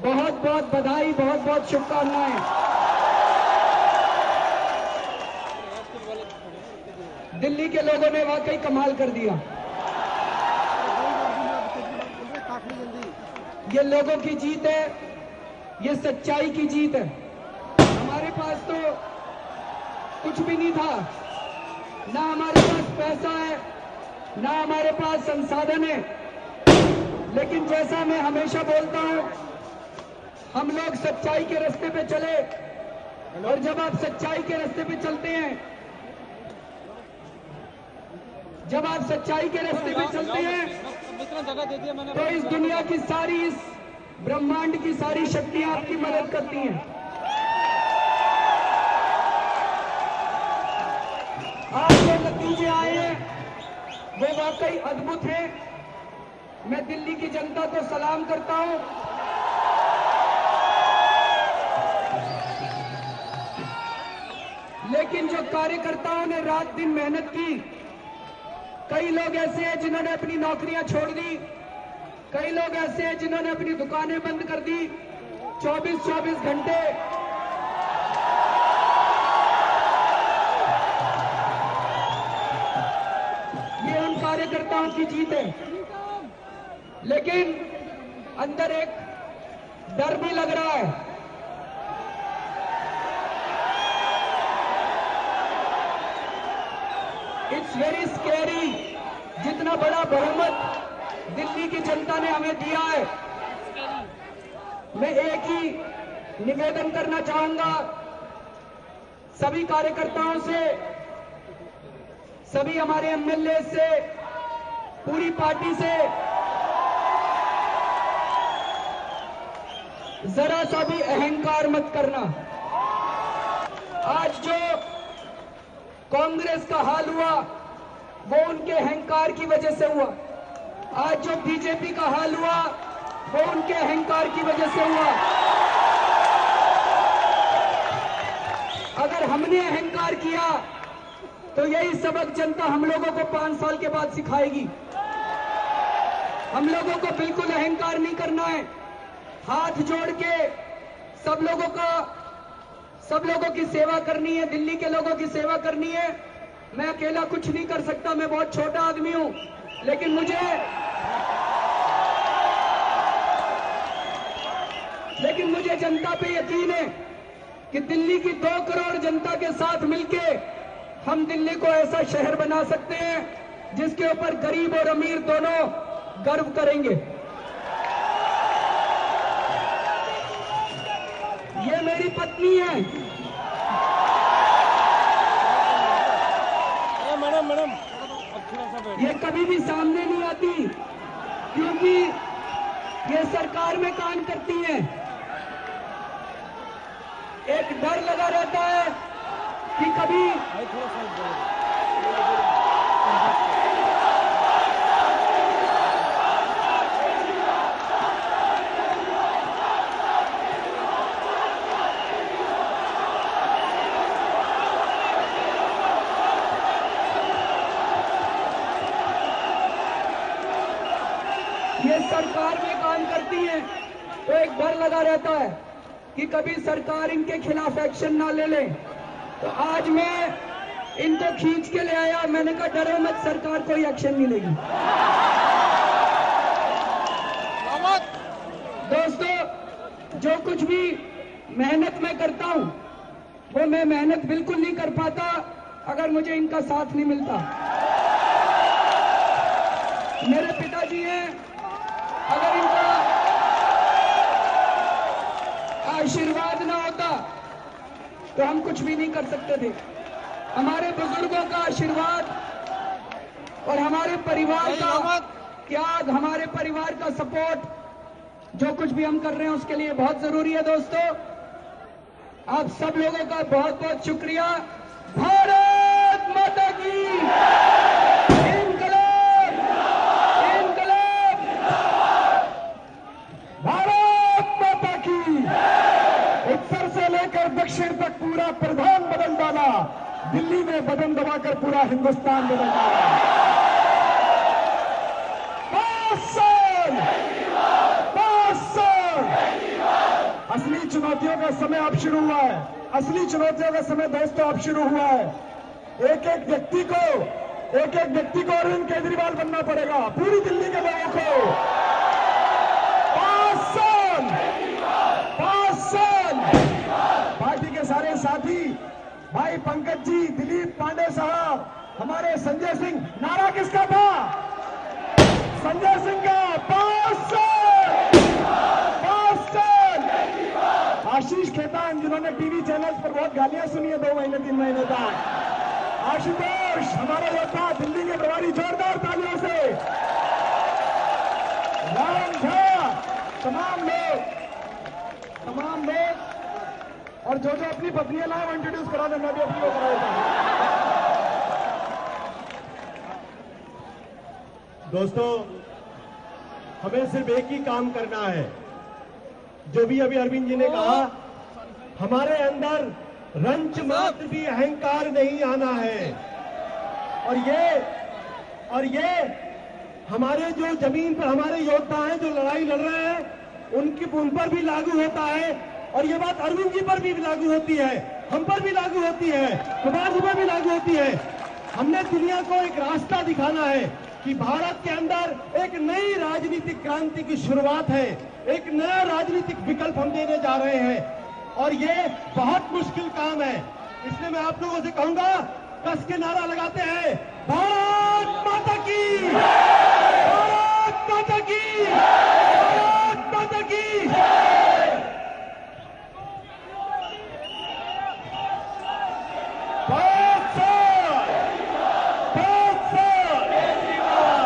बहुत बहुत बधाई, बहुत बहुत शुभकामनाएं। दिल्ली के लोगों ने वाकई कमाल कर दिया। ये लोगों की जीत है, ये सच्चाई की जीत है। हमारे पास तो कुछ भी नहीं था, ना हमारे पास पैसा है, ना हमारे पास संसाधन है, लेकिन जैसा मैं हमेशा बोलता हूं, हम लोग सच्चाई के रास्ते पे चले, और जब आप सच्चाई के रास्ते पे चलते हैं, जब आप सच्चाई के रास्ते पे चलते हैं, तो इस दुनिया की सारी, इस ब्रह्मांड की सारी शक्तियां आपकी मदद करती हैं। आज जो नतीजे आए हैं वो वाकई अद्भुत हैं। मैं दिल्ली की जनता को सलाम करता हूं। लेकिन जो कार्यकर्ताओं ने रात दिन मेहनत की, कई लोग ऐसे हैं जिन्होंने अपनी नौकरियां छोड़ दी, कई लोग ऐसे हैं जिन्होंने अपनी दुकानें बंद कर दी, 24-24 घंटे ये उन कार्यकर्ताओं की जीत है। लेकिन अंदर एक डर भी लग रहा है। It's very scary. जितना बड़ा बहुमत दिल्ली की जनता ने हमें दिया है, मैं एक ही निवेदन करना चाहूंगा सभी कार्यकर्ताओं से, सभी हमारे एमएलए से, पूरी पार्टी से, जरा सा भी अहंकार मत करना। आज जो कांग्रेस का हाल हुआ वो उनके अहंकार की वजह से हुआ। आज जो बीजेपी का हाल हुआ वो उनके अहंकार की वजह से हुआ। अगर हमने अहंकार किया तो यही सबक जनता हम लोगों को 5 साल के बाद सिखाएगी। हम लोगों को बिल्कुल अहंकार नहीं करना है। हाथ जोड़ के सब लोगों की सेवा करनी है, दिल्ली के लोगों की सेवा करनी है। मैं अकेला कुछ नहीं कर सकता, मैं बहुत छोटा आदमी हूं, लेकिन मुझे जनता पे यकीन है कि दिल्ली की 2 करोड़ जनता के साथ मिलके हम दिल्ली को ऐसा शहर बना सकते हैं जिसके ऊपर गरीब और अमीर दोनों गर्व करेंगे। ये मेरी पत्नी है। मैडम ये कभी भी सामने नहीं आती क्योंकि ये सरकार में काम करती हैं। एक डर लगा रहता है कि कभी ये सरकार में काम करती है, तो एक डर लगा रहता है कि कभी सरकार इनके खिलाफ एक्शन ना ले ले। तो आज मैं इनको खींच के ले आया। मैंने कहा डरो मत, सरकार कोई एक्शन नहीं लेगी। दोस्तों, जो कुछ भी मेहनत मैं करता हूं वो मैं मेहनत बिल्कुल नहीं कर पाता अगर मुझे इनका साथ नहीं मिलता। मेरे पिताजी हैं, अगर इनका आशीर्वाद ना होता तो हम कुछ भी नहीं कर सकते थे। हमारे बुजुर्गों का आशीर्वाद और हमारे परिवार का त्याग, हमारे परिवार का सपोर्ट, जो कुछ भी हम कर रहे हैं उसके लिए बहुत जरूरी है। दोस्तों, आप सब लोगों का बहुत बहुत शुक्रिया। भारत माता की इनकलाब, इनकलाब, भारत माता की। उत्तर से लेकर दक्षिण तक पूरा प्रधान बदल डाला, दिल्ली में बदन दबाकर पूरा हिंदुस्तान बदल डाला। 5 साल असली चुनौतियों का समय अब शुरू हुआ है। असली चुनौतियों का समय दोस्तों अब शुरू हुआ है। एक एक व्यक्ति को अरविंद केजरीवाल बनना पड़ेगा। पूरी दिल्ली के लोगों को 5 साल पार्टी के सारे साथी भाई पंकज जी, दिलीप पांडे साहब, हमारे संजय सिंह, नारा किसका था? संजय सिंह का 5 साल। आशीष खेतान, जिन्होंने टीवी चैनल्स पर बहुत गालियां सुनी है 2 महीने 3 महीने तक। आशुतोष, हमारा योद्धा, दिल्ली के प्रभारी, जोरदार तालियों से। राम झा, तमाम लोग और जो अपनी पत्नियां लाए वो इंट्रोड्यूस करा दें। मैं भी अपनी को करा देता हूं। दोस्तों, हमें सिर्फ एक ही काम करना है, जो भी अभी अरविंद जी ने कहा, हमारे अंदर रंच मात्र भी अहंकार नहीं आना है। और ये हमारे जो जमीन पर हमारे योद्धा हैं, जो लड़ाई लड़ रहे हैं, उन पर भी लागू होता है। और ये बात अरविंद जी पर भी लागू होती है, हम पर भी लागू होती है, कुमार जी पर भी लागू होती है। हमने दुनिया को एक रास्ता दिखाना है कि भारत के अंदर एक नई राजनीतिक क्रांति की शुरुआत है। एक नया राजनीतिक विकल्प हम देने जा रहे हैं और ये बहुत मुश्किल काम है। इसलिए मैं आप लोगों से कहूंगा, कस के नारा लगाते हैं, भारत माता की।